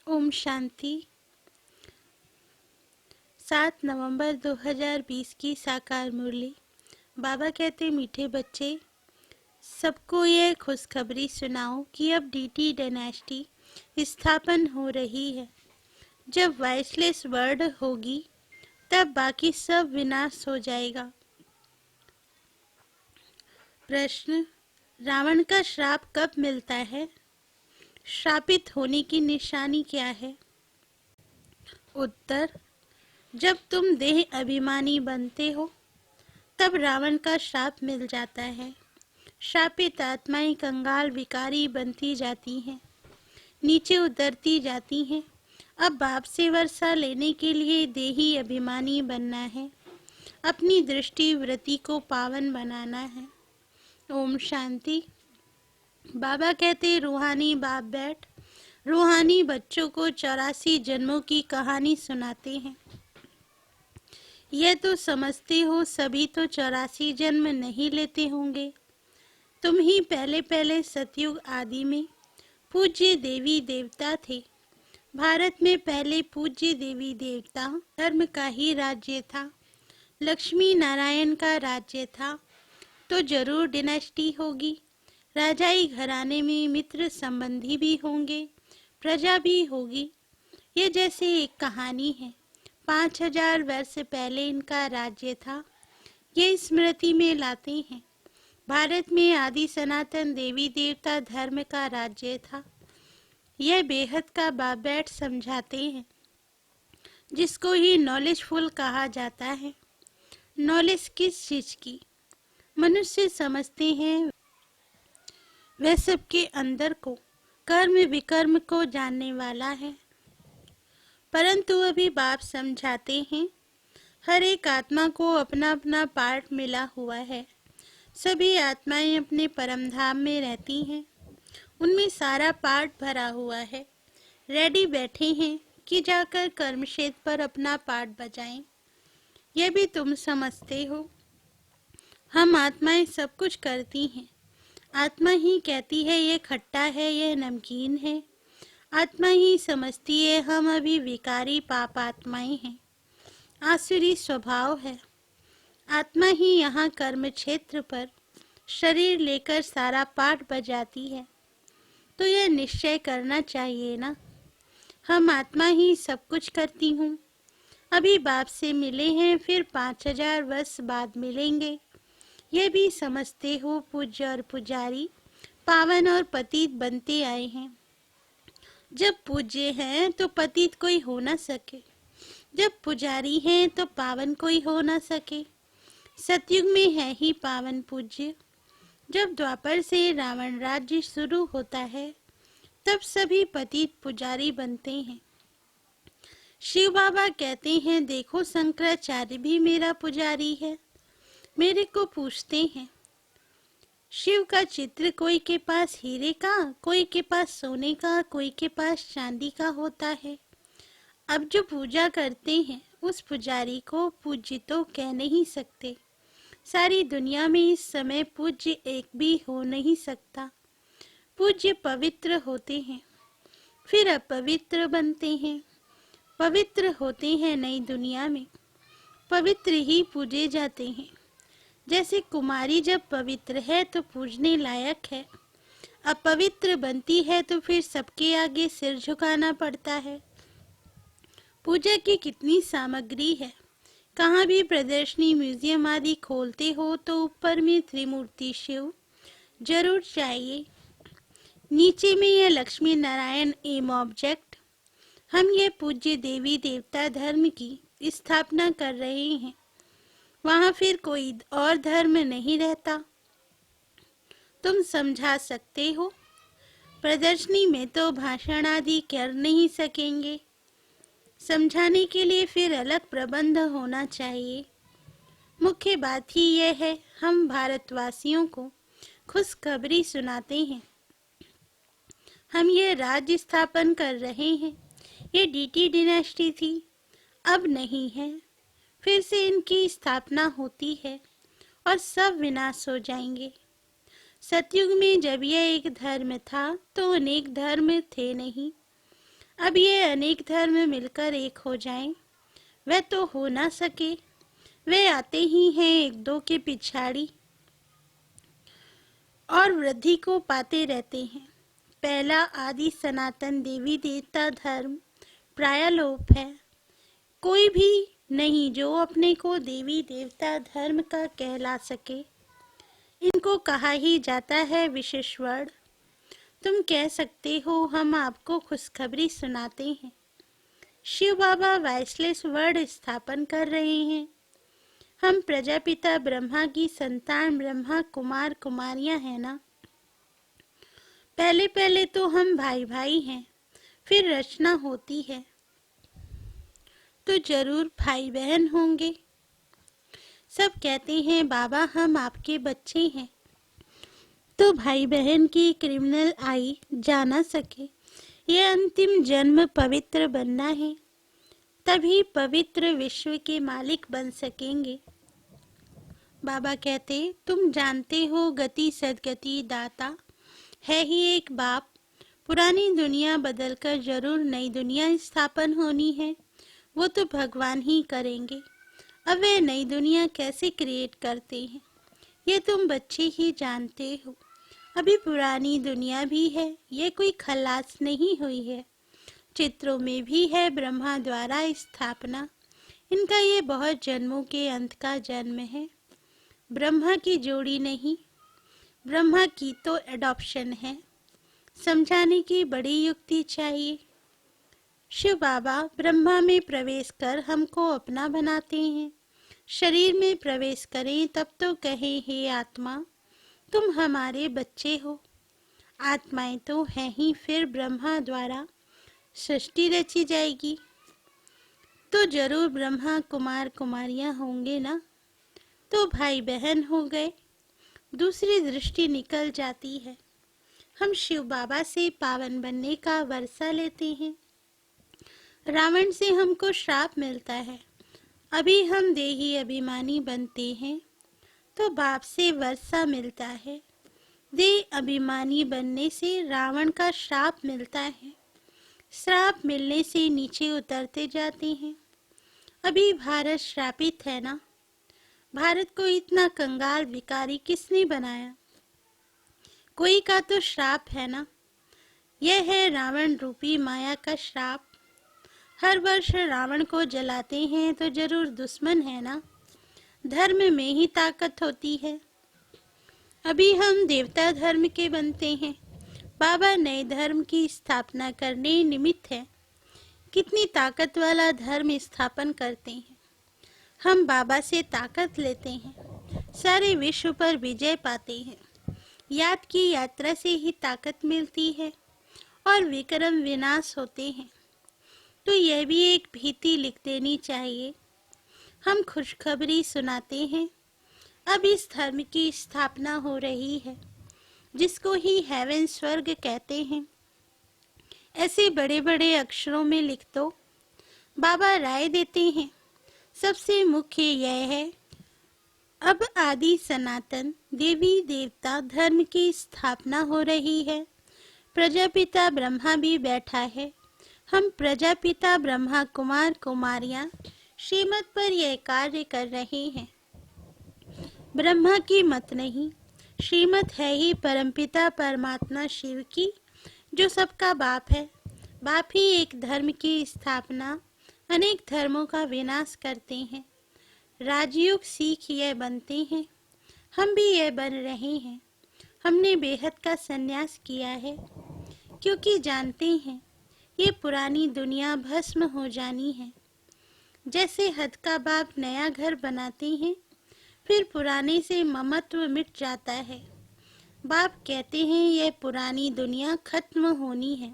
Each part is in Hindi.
ओम शांति। 7 नवंबर 2020 की साकार मुरली। बाबा कहते, मीठे बच्चे, सबको ये खुशखबरी सुनाओ कि अब डीटी डायनेस्टी स्थापन हो रही है। जब वॉइसलेस वर्ड होगी तब बाकी सब विनाश हो जाएगा। प्रश्न, रावण का श्राप कब मिलता है? श्रापित होने की निशानी क्या है? उत्तर, जब तुम देह अभिमानी बनते हो तब रावण का श्राप मिल जाता है। श्रापित आत्माएं कंगाल विकारी बनती जाती हैं, नीचे उतरती जाती हैं। अब बाप से वर्षा लेने के लिए देही अभिमानी बनना है, अपनी दृष्टि वृत्ति को पावन बनाना है। ओम शांति। बाबा कहते, रूहानी बाप बैठ रूहानी बच्चों को 84 जन्मों की कहानी सुनाते हैं। यह तो समझते हो सभी तो 84 जन्म नहीं लेते होंगे। तुम ही पहले पहले सतयुग आदि में पूज्य देवी देवता थे। भारत में पहले पूज्य देवी देवता धर्म का ही राज्य था। लक्ष्मी नारायण का राज्य था तो जरूर डिनेस्टी होगी। राजाई घराने में मित्र संबंधी भी होंगे, प्रजा भी होगी। ये जैसे एक कहानी है। 5000 वर्ष पहले इनका राज्य था। ये स्मृति में लाते हैं। भारत में आदि सनातन देवी देवता धर्म का राज्य था। यह बेहद का बाबैठ समझाते हैं, जिसको ही नॉलेजफुल कहा जाता है। नॉलेज किस चीज की? मनुष्य समझते हैं वह सबके अंदर को, कर्म विकर्म को जानने वाला है। परंतु अभी बाप समझाते हैं, हर एक आत्मा को अपना अपना पार्ट मिला हुआ है। सभी आत्माएं अपने परम धाम में रहती हैं, उनमें सारा पार्ट भरा हुआ है। रेडी बैठे हैं कि जाकर कर्म क्षेत्र पर अपना पार्ट बजाएं। यह भी तुम समझते हो। हम आत्माएं सब कुछ करती हैं। आत्मा ही कहती है ये खट्टा है, यह नमकीन है। आत्मा ही समझती है हम अभी विकारी पाप आत्माएं हैं, आसुरी स्वभाव है। आत्मा ही यहाँ कर्म क्षेत्र पर शरीर लेकर सारा पाठ बजाती है। तो यह निश्चय करना चाहिए ना, हम आत्मा ही सब कुछ करती हूँ। अभी बाप से मिले हैं, फिर 5000 वर्ष बाद मिलेंगे। ये भी समझते हो पूज्य और पुजारी पावन और पतित बनते आए हैं। जब पूज्य हैं तो पतित कोई हो न सके, जब पुजारी हैं तो पावन कोई हो न सके। सतयुग में है ही पावन पूज्य। जब द्वापर से रावण राज्य शुरू होता है तब सभी पतित पुजारी बनते हैं। शिव बाबा कहते हैं, देखो शंकराचार्य भी मेरा पुजारी है। मेरे को पूछते हैं, शिव का चित्र कोई के पास हीरे का, कोई के पास सोने का, कोई के पास चांदी का होता है। अब जो पूजा करते हैं उस पुजारी को पूज्य तो कह नहीं सकते। सारी दुनिया में इस समय पूज्य एक भी हो नहीं सकता। पूज्य पवित्र होते हैं, फिर अपवित्र बनते हैं। पवित्र होते हैं नई दुनिया में, पवित्र ही पूजे जाते हैं। जैसे कुमारी जब पवित्र है तो पूजने लायक है, अपवित्र बनती है तो फिर सबके आगे सिर झुकाना पड़ता है। पूजा की कितनी सामग्री है। कहाँ भी प्रदर्शनी म्यूजियम आदि खोलते हो तो ऊपर में त्रिमूर्ति शिव जरूर चाहिए, नीचे में यह लक्ष्मी नारायण एम ऑब्जेक्ट। हम ये पूज्य देवी देवता धर्म की स्थापना कर रहे हैं। वहाँ फिर कोई और धर्म नहीं रहता। तुम समझा सकते हो। प्रदर्शनी में तो भाषण आदि कर नहीं सकेंगे। समझाने के लिए फिर अलग प्रबंध होना चाहिए। मुख्य बात ही यह है, हम भारतवासियों को खुशखबरी सुनाते हैं। हम ये राज्य स्थापन कर रहे हैं। ये डीटी डिनेस्टी थी, अब नहीं है। फिर से इनकी स्थापना होती है और सब विनाश हो जाएंगे। सतयुग में जब यह एक धर्म था तो अनेक धर्म थे नहीं। अब ये अनेक धर्म मिलकर एक हो जाएं, वह तो हो ना सके। वे आते ही हैं एक दो के पिछाड़ी और वृद्धि को पाते रहते हैं। पहला आदि सनातन देवी देवता धर्म प्राय लोप है। कोई भी नहीं जो अपने को देवी देवता धर्म का कहला सके। इनको कहा ही जाता है विशेष वर्ड। तुम कह सकते हो हम आपको खुशखबरी सुनाते हैं। शिव बाबा वाइसलेस वर्ड स्थापन कर रहे हैं। हम प्रजापिता ब्रह्मा की संतान ब्रह्मा कुमार कुमारियां हैं ना। पहले पहले तो हम भाई भाई हैं, फिर रचना होती है तो जरूर भाई बहन होंगे। सब कहते हैं बाबा हम आपके बच्चे हैं, तो भाई बहन की क्रिमिनल आई जा ना सके। यह अंतिम जन्म पवित्र बनना है, तभी पवित्र विश्व के मालिक बन सकेंगे। बाबा कहते तुम जानते हो गति सदगति दाता है ही एक बाप। पुरानी दुनिया बदलकर जरूर नई दुनिया स्थापन होनी है, वो तो भगवान ही करेंगे। अब वे नई दुनिया कैसे क्रिएट करते हैं ये तुम बच्चे ही जानते हो। अभी पुरानी दुनिया भी है, ये कोई खलास नहीं हुई है। चित्रों में भी है ब्रह्मा द्वारा स्थापना। इनका ये बहुत जन्मों के अंत का जन्म है। ब्रह्मा की जोड़ी नहीं, ब्रह्मा की तो एडॉप्शन है। समझाने की बड़ी युक्ति चाहिए। शिव बाबा ब्रह्मा में प्रवेश कर हमको अपना बनाते हैं। शरीर में प्रवेश करें तब तो कहें हे आत्मा तुम हमारे बच्चे हो। आत्माएं तो हैं ही, फिर ब्रह्मा द्वारा सृष्टि रची जाएगी तो जरूर ब्रह्मा कुमार कुमारियां होंगे ना, तो भाई बहन हो गए। दूसरी दृष्टि निकल जाती है। हम शिव बाबा से पावन बनने का वर्षा लेते हैं। रावण से हमको श्राप मिलता है। अभी हम देही अभिमानी बनते हैं तो बाप से वर्षा मिलता है। देह अभिमानी बनने से रावण का श्राप मिलता है। श्राप मिलने से नीचे उतरते जाते हैं। अभी भारत श्रापित है ना। भारत को इतना कंगाल भिखारी किसने बनाया? कोई का तो श्राप है ना। यह है रावण रूपी माया का श्राप। हर वर्ष रावण को जलाते हैं तो जरूर दुश्मन है ना। धर्म में ही ताकत होती है। अभी हम देवता धर्म के बनते हैं। बाबा नए धर्म की स्थापना करने निमित्त है। कितनी ताकत वाला धर्म स्थापन करते हैं। हम बाबा से ताकत लेते हैं, सारे विश्व पर विजय पाते हैं। याद की यात्रा से ही ताकत मिलती है और विक्रम विनाश होते हैं। तो यह भी एक भीति लिख देनी चाहिए। हम खुशखबरी सुनाते हैं। अब इस धर्म की स्थापना हो रही है, जिसको ही हेवन स्वर्ग कहते हैं। ऐसे बड़े बड़े अक्षरों में लिख दो। बाबा राय देते हैं। सबसे मुख्य यह है, अब आदि सनातन देवी देवता धर्म की स्थापना हो रही है। प्रजापिता ब्रह्मा भी बैठा है। हम प्रजापिता ब्रह्मा कुमार कुमारियां श्रीमत पर यह कार्य कर रहे हैं। ब्रह्मा की मत नहीं, श्रीमत है ही परमपिता परमात्मा शिव की, जो सबका बाप है। बाप ही एक धर्म की स्थापना, अनेक धर्मों का विनाश करते हैं। राजयोग सीख यह बनते हैं। हम भी यह बन रहे हैं। हमने बेहद का संन्यास किया है, क्योंकि जानते हैं ये पुरानी दुनिया भस्म हो जानी है। जैसे हद का बाप नया घर बनाते हैं, फिर पुराने से ममत्व मिट जाता है। बाप कहते हैं यह पुरानी दुनिया खत्म होनी है।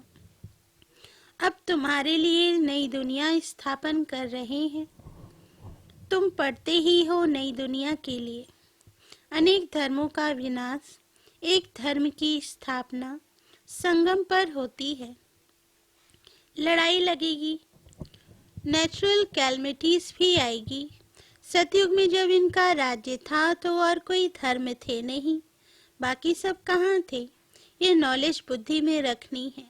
अब तुम्हारे लिए नई दुनिया स्थापन कर रहे हैं। तुम पढ़ते ही हो नई दुनिया के लिए। अनेक धर्मों का विनाश, एक धर्म की स्थापना संगम पर होती है। लड़ाई लगेगी, नेचुरल कैलमिटीज भी आएगी। सतयुग में जब इनका राज्य था तो और कोई धर्म थे नहीं, बाकी सब कहाँ थे? ये नॉलेज बुद्धि में रखनी है।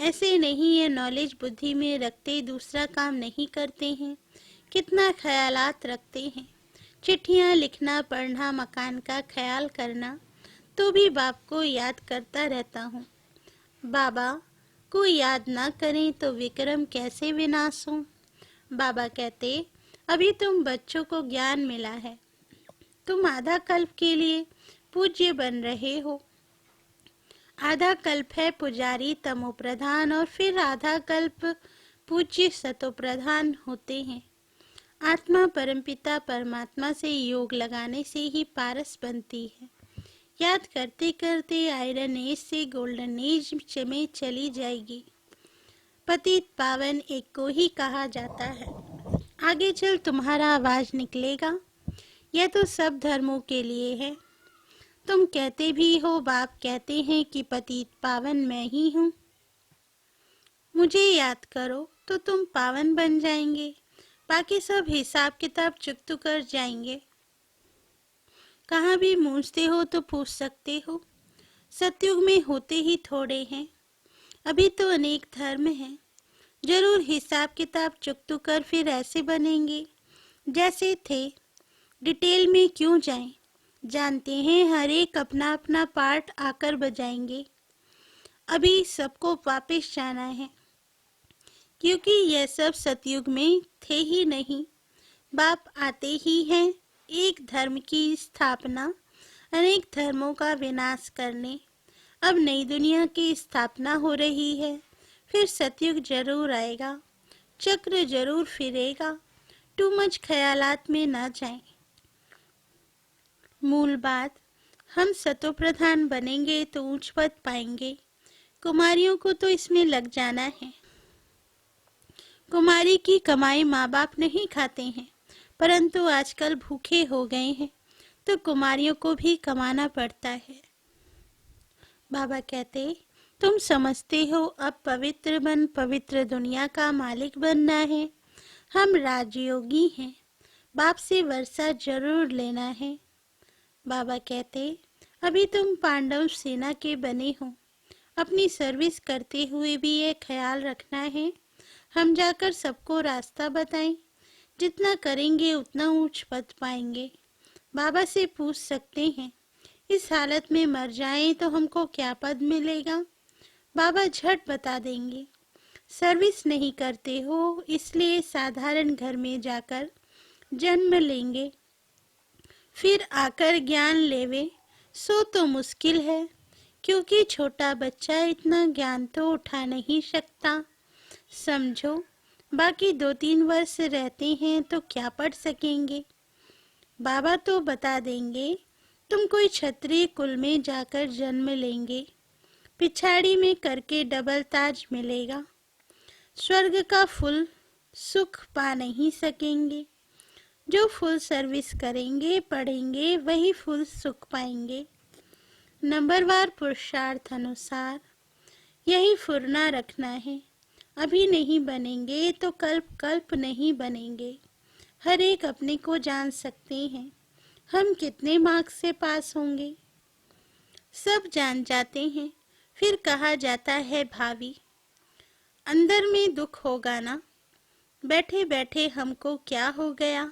ऐसे नहीं है नॉलेज बुद्धि में रखते दूसरा काम नहीं करते हैं। कितना ख्यालात रखते हैं। चिट्ठियाँ लिखना, पढ़ना, मकान का ख्याल करना, तो भी बाप को याद करता रहता हूँ। बाबा को याद ना करें तो विक्रम कैसे विनाश हो। बाबा कहते, अभी तुम बच्चों को ज्ञान मिला है, तुम आधा कल्प के लिए पूज्य बन रहे हो। आधा कल्प है पुजारी तमो प्रधान और फिर आधा कल्प पूज्य सतो प्रधान होते हैं। आत्मा परमपिता परमात्मा से योग लगाने से ही पारस बनती है। याद करते करते आयरन एज से गोल्डन एज में चली जाएगी। पतित पावन एक को ही कहा जाता है। आगे चल तुम्हारा आवाज निकलेगा। यह तो सब धर्मों के लिए है। तुम कहते भी हो, बाप कहते हैं कि पतित पावन मैं ही हूँ। मुझे याद करो तो तुम पावन बन जाएंगे। बाकी सब हिसाब किताब चुकतू कर जाएंगे। कहाँ भी पूछते हो तो पूछ सकते हो। सतयुग में होते ही थोड़े हैं, अभी तो अनेक धर्म हैं। जरूर हिसाब किताब चुकतू कर फिर ऐसे बनेंगे जैसे थे। डिटेल में क्यों जाएं? जानते हैं हर एक अपना अपना पार्ट आकर बजाएंगे। अभी सबको वापस जाना है, क्योंकि यह सब सतयुग में थे ही नहीं। बाप आते ही हैं एक धर्म की स्थापना, अनेक धर्मों का विनाश करने। अब नई दुनिया की स्थापना हो रही है, फिर सतयुग जरूर आएगा, चक्र जरूर फिरेगा। टू मच ख्यालात में ना जाएं। मूल बात, हम सतो प्रधान बनेंगे तो ऊंच पद पाएंगे। कुमारियों को तो इसमें लग जाना है। कुमारी की कमाई माँ बाप नहीं खाते हैं, परंतु आजकल भूखे हो गए हैं तो कुमारियों को भी कमाना पड़ता है। बाबा कहते, तुम समझते हो अब पवित्र बन पवित्र दुनिया का मालिक बनना है। हम राजयोगी हैं, बाप से वर्षा जरूर लेना है। बाबा कहते, अभी तुम पांडव सेना के बने हो। अपनी सर्विस करते हुए भी ये ख्याल रखना है हम जाकर सबको रास्ता बताएं। जितना करेंगे उतना ऊंच पद पाएंगे। बाबा से पूछ सकते हैं, इस हालत में मर जाएं तो हमको क्या पद मिलेगा? बाबा झट बता देंगे। सर्विस नहीं करते हो इसलिए साधारण घर में जाकर जन्म लेंगे, फिर आकर ज्ञान लेवे सो तो मुश्किल है, क्योंकि छोटा बच्चा इतना ज्ञान तो उठा नहीं सकता। समझो, बाकी 2-3 वर्ष रहते हैं तो क्या पढ़ सकेंगे? बाबा तो बता देंगे, तुम कोई क्षत्रिय कुल में जाकर जन्म लेंगे, पिछाड़ी में करके डबल ताज मिलेगा। स्वर्ग का फुल सुख पा नहीं सकेंगे। जो फुल सर्विस करेंगे पढ़ेंगे वही फुल सुख पाएंगे। नंबरवार पुरुषार्थ अनुसार यही फुरना रखना है। अभी नहीं बनेंगे तो कल्प कल्प नहीं बनेंगे। हर एक अपने को जान सकते हैं हम कितने मार्क्स से पास होंगे। सब जान जाते हैं, फिर कहा जाता है भावी। अंदर में दुख होगा ना, बैठे बैठे हमको क्या हो गया।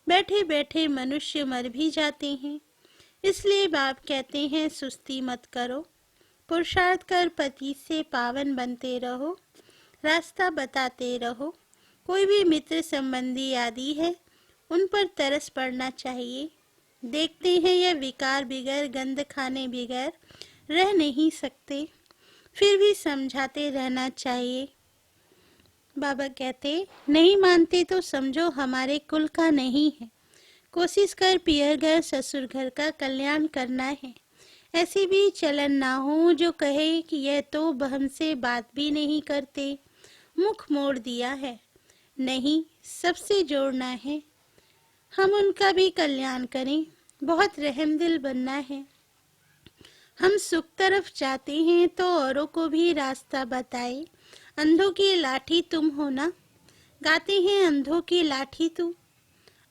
बैठे बैठे मनुष्य मर भी जाते हैं। इसलिए बाप कहते हैं सुस्ती मत करो, पुरुषार्थ कर पति से पावन बनते रहो, रास्ता बताते रहो। कोई भी मित्र संबंधी आदि है उन पर तरस पड़ना चाहिए। देखते हैं यह विकार बिगैर गंध खाने बिगैर रह नहीं सकते, फिर भी समझाते रहना चाहिए। बाबा कहते, नहीं मानते तो समझो हमारे कुल का नहीं है। कोशिश कर पियर घर ससुर घर का कल्याण करना है। ऐसी भी चलन ना हो जो कहे कि यह तो हमसे बात भी नहीं करते, मुख मोड़ दिया है। नहीं, सबसे जोड़ना है। हम उनका भी कल्याण करें, बहुत रहमदिल बनना है। हम सुख तरफ जाते हैं तो औरों को भी रास्ता बताए। अंधों की लाठी तुम हो ना, गाते हैं अंधों की लाठी तू।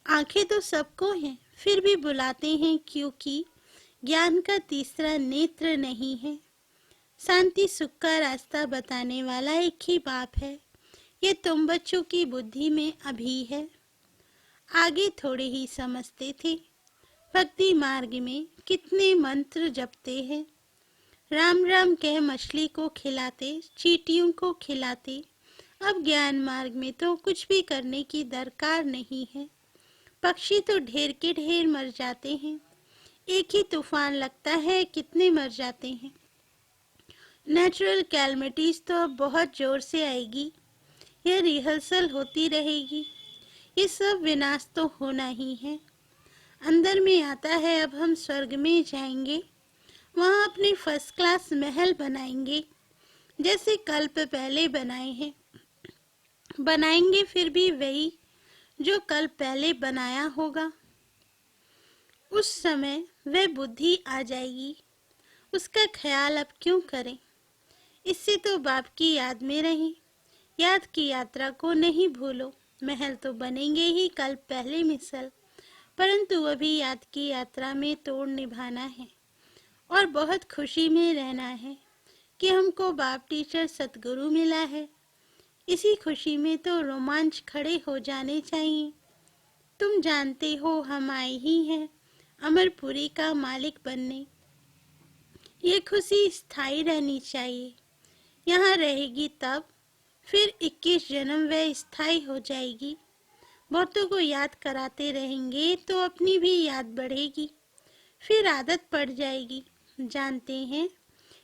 आंखें तो सबको हैं, फिर भी बुलाते हैं क्योंकि ज्ञान का तीसरा नेत्र नहीं है। शांति सुख का रास्ता बताने वाला एक ही बाप है। ये तुम बच्चों की बुद्धि में अभी है, आगे थोड़े ही समझते थे। भक्ति मार्ग में कितने मंत्र जपते हैं, राम राम कह मछली को खिलाते, चींटियों को खिलाते। अब ज्ञान मार्ग में तो कुछ भी करने की दरकार नहीं है। पक्षी तो ढेर के ढेर मर जाते हैं, एक ही तूफान लगता है कितने मर जाते हैं। नेचुरल कैलमिटीज तो अब बहुत जोर से आएगी, यह रिहर्सल होती रहेगी। ये सब विनाश तो होना ही है। अंदर में आता है अब हम स्वर्ग में जाएंगे, वहाँ अपने फर्स्ट क्लास महल बनाएंगे, जैसे कल्प पहले बनाए हैं। बनाएंगे फिर भी वही जो कल पहले बनाया होगा। उस समय वह बुद्धि आ जाएगी, उसका ख्याल अब क्यों करें। इससे तो बाप की याद में रहें, याद की यात्रा को नहीं भूलो। महल तो बनेंगे ही कल पहले मिसल, परंतु अभी याद की यात्रा में तोड़ निभाना है और बहुत खुशी में रहना है कि हमको बाप टीचर सतगुरु मिला है। इसी खुशी में तो रोमांच खड़े हो जाने चाहिए। तुम जानते हो हम आए ही हैं अमरपुरी का मालिक बनने। ये खुशी स्थायी रहनी चाहिए, यहाँ रहेगी तब, फिर 21 जन्म वह स्थायी हो जाएगी। बहुतों को याद कराते रहेंगे तो अपनी भी याद बढ़ेगी, फिर आदत पड़ जाएगी। जानते हैं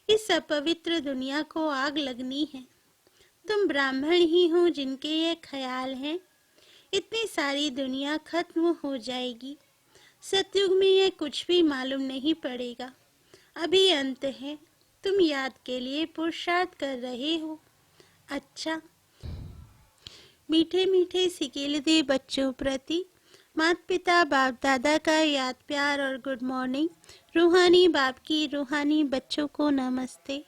इस अपवित्र दुनिया को आग लगनी है। तुम ब्राह्मण ही हो जिनके ये ख्याल हैं। इतनी सारी दुनिया खत्म हो जाएगी। सतयुग में यह कुछ भी मालूम नहीं पड़ेगा। अभी अंत है, तुम याद के लिए पुरुषार्थ कर रहे हो। अच्छा, मीठे मीठे सिकेलदे बच्चों प्रति माता पिता बाप दादा का याद प्यार और गुड मॉर्निंग। रूहानी बाप की रूहानी बच्चों को नमस्ते।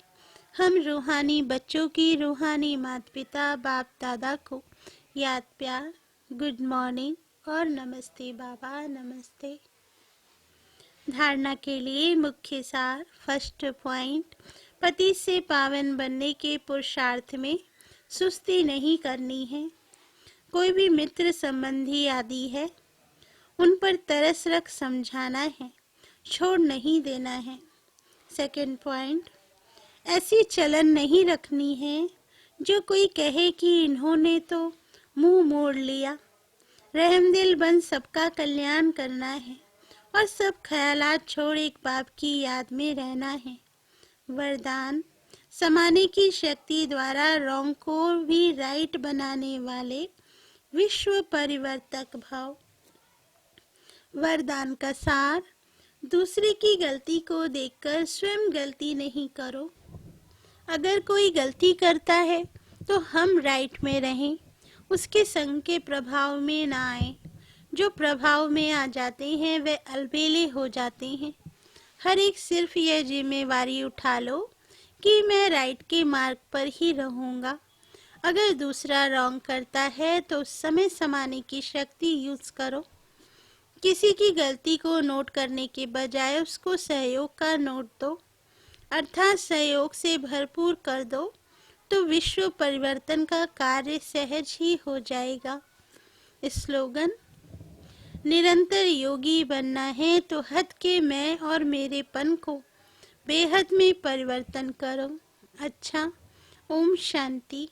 हम रूहानी बच्चों की रूहानी माता पिता बाप दादा को याद प्यार, गुड मॉर्निंग और नमस्ते बाबा, नमस्ते। धारणा के लिए मुख्य सार। फर्स्ट पॉइंट, पति से पावन बनने के पुरुषार्थ में सुस्ती नहीं करनी है। कोई भी मित्र संबंधी आदि है, उन पर तरस रख समझाना है, छोड़ नहीं देना है। सेकंड पॉइंट, ऐसी चलन नहीं रखनी है जो कोई कहे कि इन्होंने तो मुंह मोड़ लिया। रहमदिल बन सबका कल्याण करना है और सब ख्यालात छोड़ एक बाप की याद में रहना है। वरदान, समाने की शक्ति द्वारा रॉन्ग को भी राइट बनाने वाले विश्व परिवर्तक भाव। वरदान का सार, दूसरे की गलती को देखकर स्वयं गलती नहीं करो। अगर कोई गलती करता है तो हम राइट में रहें, उसके संग के प्रभाव में ना आए। जो प्रभाव में आ जाते हैं वे अलबेले हो जाते हैं। हर एक सिर्फ यह जिम्मेवारी उठा लो कि मैं राइट के मार्ग पर ही रहूँगा। अगर दूसरा रॉन्ग करता है तो उस समय समाने की शक्ति यूज करो। किसी की गलती को नोट करने के बजाय उसको सहयोग का नोट दो, अर्थात सहयोग से भरपूर कर दो, तो विश्व परिवर्तन का कार्य सहज ही हो जाएगा। स्लोगन, निरंतर योगी बनना है तो हद के मैं और मेरेपन को बेहद में परिवर्तन करो। अच्छा, ओम शांति।